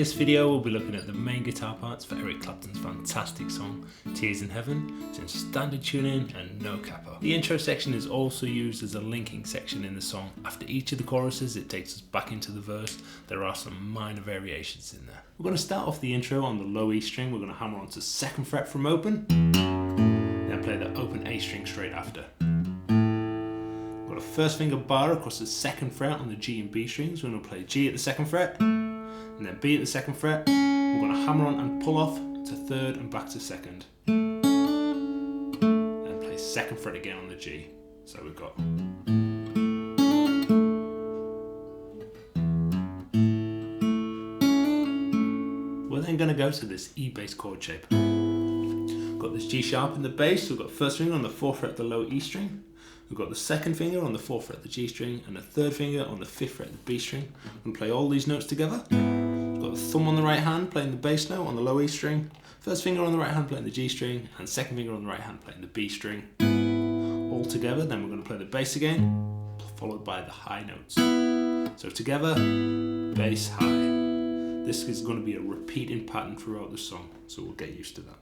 this video we'll be looking at the main guitar parts for Eric Clapton's fantastic song Tears in Heaven. It's in standard tuning and no capo. The intro section is also used as a linking section in the song. After each of the choruses it takes us back into the verse. There are some minor variations in there. We're going to start off the intro on the low E string. We're going to hammer onto 2nd fret from open, then play the open A string straight after. Got a 1st finger bar across the 2nd fret on the G and B strings. We're going to play G at the 2nd fret and then B at the 2nd fret. We're going to hammer on and pull off to 3rd and back to 2nd. Then play 2nd fret again on the G. So we've got we're then going to go to this E bass chord shape. Got this G sharp in the bass. We've got 1st finger on the 4th fret of the low E string. We've got the 2nd finger on the 4th fret of the G string and the 3rd finger on the 5th fret of the B string. We're going to play all these notes together. We've got the thumb on the right hand playing the bass note on the low E string, 1st finger on the right hand playing the G string, and 2nd finger on the right hand playing the B string. All together, then we're going to play the bass again, followed by the high notes. So together, bass, high. This is going to be a repeating pattern throughout the song, so we'll get used to that.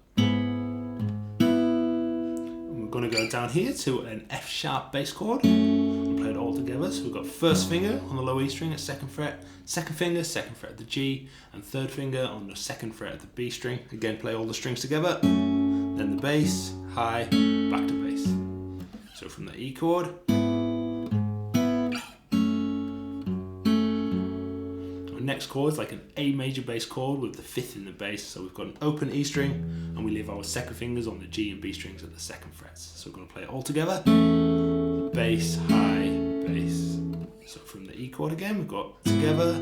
We're going to go down here to an F sharp bass chord and play it all together. So we've got 1st finger on the low E string at 2nd fret, 2nd finger, 2nd fret of the G, and 3rd finger on the 2nd fret of the B string. Again, play all the strings together. Then the bass, high, back to bass. So from the E chord, next chord is like an A major bass chord with the 5th in the bass. So we've got an open E string and we leave our 2nd fingers on the G and B strings at the 2nd frets. So we're going to play it all together. Bass, high, bass. So from the E chord again, we've got together,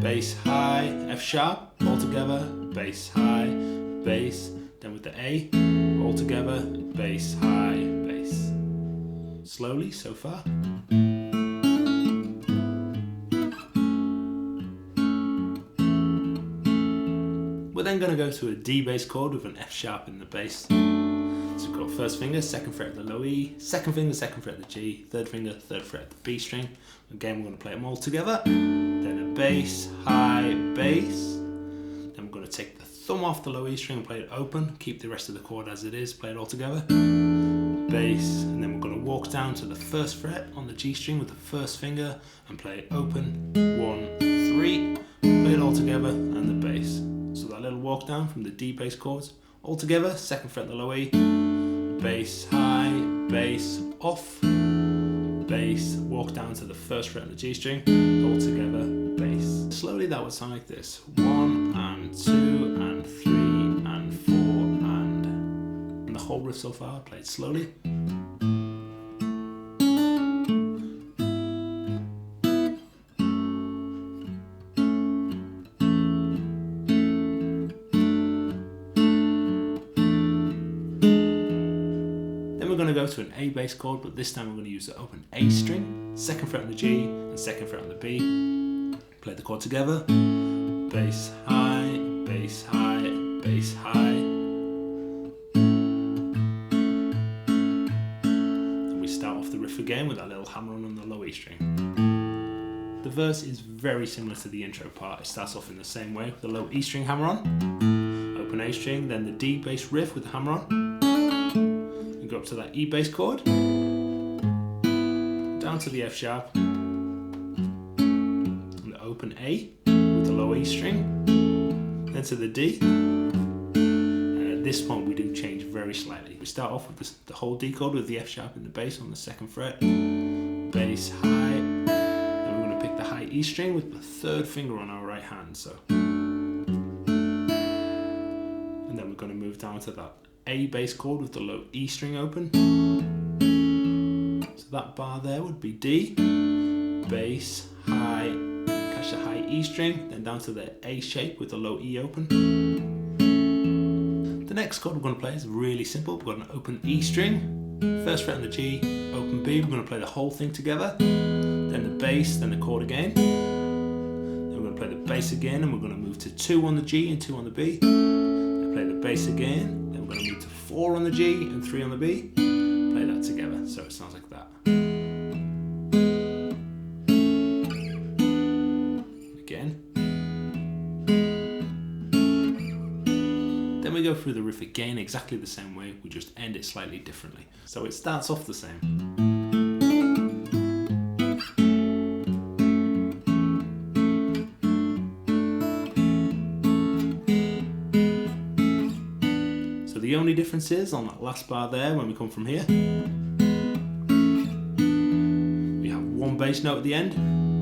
bass, high, F sharp, all together, bass, high, bass. Then with the A, all together, bass, high, bass. Slowly so far. We're then going to go to a D bass chord with an F sharp in the bass. So we've got 1st finger, 2nd fret of the low E, 2nd finger, 2nd fret of the G, 3rd finger, 3rd fret of the B string. Again, we're going to play them all together. Then a bass, high, bass. Then we're going to take the thumb off the low E string and play it open. Keep the rest of the chord as it is, play it all together. Bass, and then we're going to walk down to the 1st fret on the G string with the 1st finger and play it open, 1, 3. Play it all together and the bass. So that little walk down from the D bass chords, all together, 2nd fret the low E, bass, high, bass, off, bass, walk down to the 1st fret on the G string, all together, bass. Slowly that would sound like this: 1 and 2 and 3 and 4 and the whole riff so far played slowly. We're going to go to an A bass chord, but this time we're going to use the open A string, 2nd fret on the G and 2nd fret on the B. Play the chord together. Bass, high, bass, high, bass, high. And we start off the riff again with that little hammer on the low E string. The verse is very similar to the intro part. It starts off in the same way with the low E string hammer on, open A string, then the D bass riff with the hammer on. Go up to that E bass chord, down to the F sharp, and the open A with the low E string, then to the D, and at this point we do change very slightly. We start off with the whole D chord with the F sharp in the bass on the 2nd fret, bass, high, and we're going to pick the high E string with the 3rd finger on our right hand, so, and then we're going to move down to that A bass chord with the low E string open. So that bar there would be D, bass, high, catch the high E string, then down to the A shape with the low E open. The next chord we're going to play is really simple. We've got an open E string, 1st fret on the G, open B. We're going to play the whole thing together. Then the bass, then the chord again. Then we're going to play the bass again and we're going to move to 2 on the G and 2 on the B. Then play the bass again. We're going to move to 4 on the G and 3 on the B. Play that together, so it sounds like that. Again. we go through the riff again exactly the same way, we just end it slightly differently. So it starts off the same. So the only difference is on that last bar there, when we come from here, we have one bass note at the end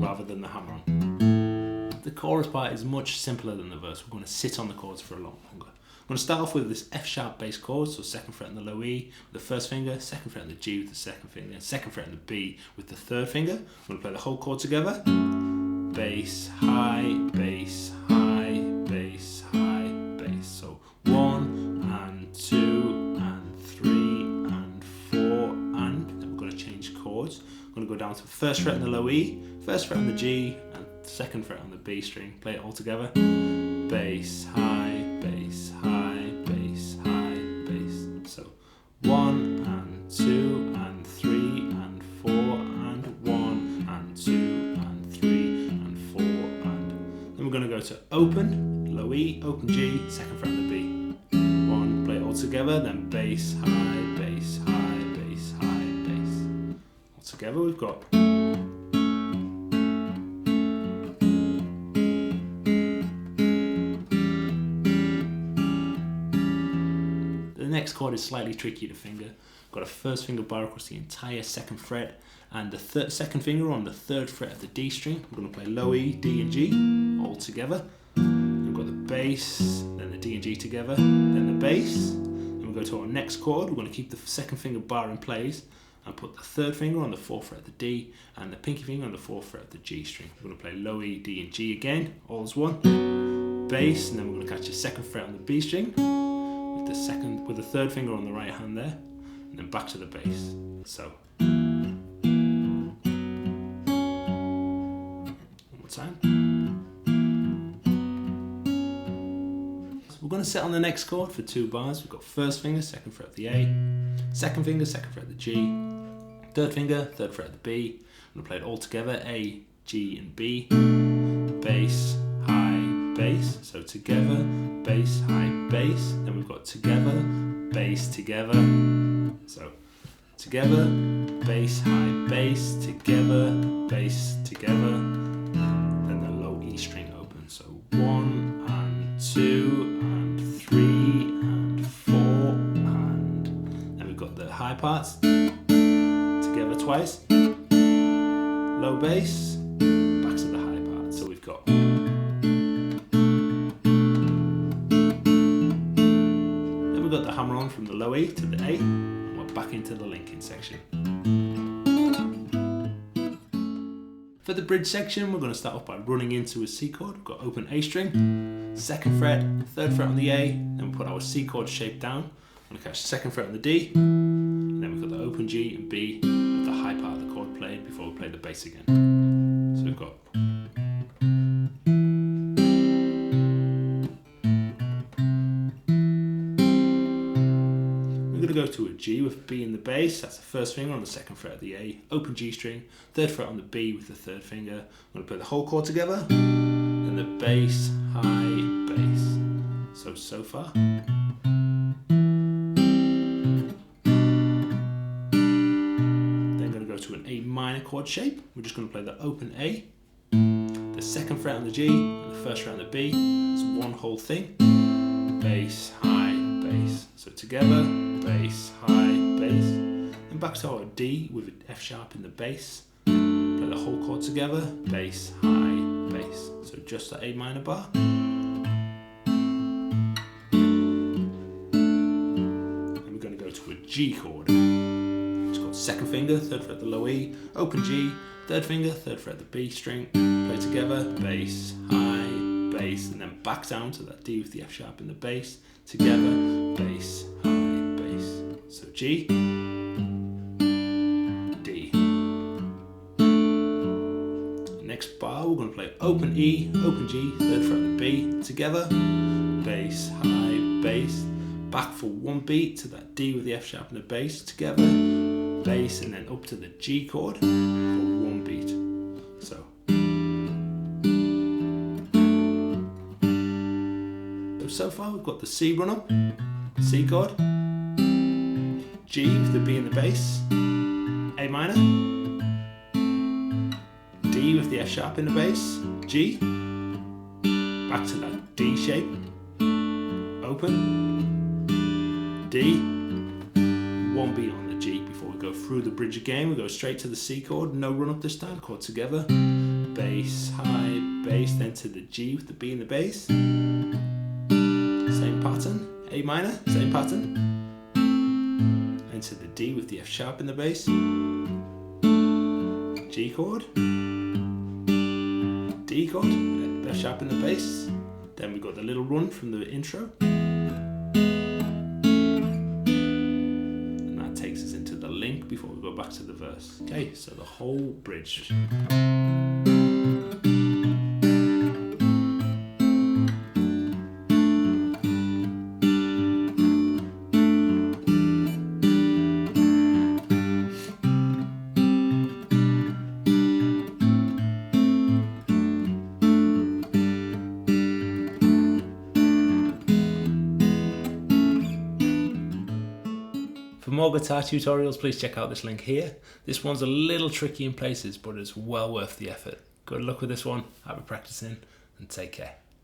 rather than the hammer on. The chorus part is much simpler than the verse. We're going to sit on the chords for a lot longer. I'm going to start off with this F sharp bass chord, so second fret on the low E with the first finger, second fret on the G with the second finger, second fret on the B with the third finger. I'm going to play the whole chord together. Bass, high, bass, high, bass, high, bass. So 1 and 2 and 3 and 4 and then we're going to change chords. I'm going to go down to the first fret on the low E, first fret on the G, and second fret on the B string. Play it all together. Bass, high, bass, high, bass, high, bass. So 1 and 2 and 3 and 4 and 1 and 2 and 3 and 4 and then we're going to go to open, low E, open G, second fret on the B. 1, play it all together, then bass, high, bass, high, bass, high, bass. All together we've got next chord is slightly tricky to finger. Got a first finger bar across the entire second fret and the second finger on the third fret of the D string. We're going to play low E, D and G all together. We've got the bass, then the D and G together, then the bass. Then we'll go to our next chord. We're going to keep the second finger bar in place and put the third finger on the fourth fret of the D and the pinky finger on the fourth fret of the G string. We're going to play low E, D and G again, all as one. Bass, and then we're going to catch the second fret on the B string. With the third finger on the right hand there, and then back to the bass. So one more time. So we're going to set on the next chord for 2 bars. We've got first finger, second fret of the A, second finger, second fret of the G, third finger, third fret of the B. I'm going to play it all together, A, G and B, bass, high, bass, so together, bass, high, bass, then we've got together, bass, together, so together, bass, high, bass, together, bass, together, then the low E string open, so 1 and 2 and 3 and 4 and then we've got the high parts, together twice, low bass, back to the high part, so we've got the hammer on from the low E to the A, and we're back into the linking section. For the bridge section, we're going to start off by running into a C chord. We've got open A string, second fret, third fret on the A, then we put our C chord shape down. I'm going to catch the second fret on the D, and then we've got the open G and B with the high part of the chord played before we play the bass again. So we've got go to a G with B in the bass. That's the first finger on the second fret of the A, open G string, third fret on the B with the third finger. I'm going to play the whole chord together, and the bass, high, bass. So far. Then going to go to an A minor chord shape. We're just going to play the open A, the second fret on the G, and the first fret on the B. It's one whole thing. Bass, high, bass. So together, bass, high, bass. Then back to our D with an F sharp in the bass. Play the whole chord together, bass, high, bass. So just the A minor bar. Then we're going to go to a G chord. It's got second finger, third fret the low E, open G, third finger, third fret the B string. Play together, bass, high, bass, and then back down to that D with the F sharp in the bass. Together, bass, high, bass. So G, D. Next bar, we're going to play open E, open G, third fret the B. Together, bass, high, bass. Back for one beat to that D with the F sharp and the bass. Together, bass, and then up to the G chord for one beat. So so far. We've got the C run up, C chord, G with the B in the bass, A minor, D with the F sharp in the bass, G, back to that D shape, open, D, one beat on the G before we go through the bridge again. We go straight to the C chord, no run up this time, chord together, bass, high, bass, then to the G with the B in the bass, same pattern, A minor, same pattern, and to the D with the F sharp in the bass, G chord, D chord, F sharp in the bass, then we've got the little run from the intro, and that takes us into the link before we go back to the verse. Okay, so the whole bridge. For more guitar tutorials, please check out this link here. This one's a little tricky in places, but it's well worth the effort. Good luck with this one, have a practice in, and take care.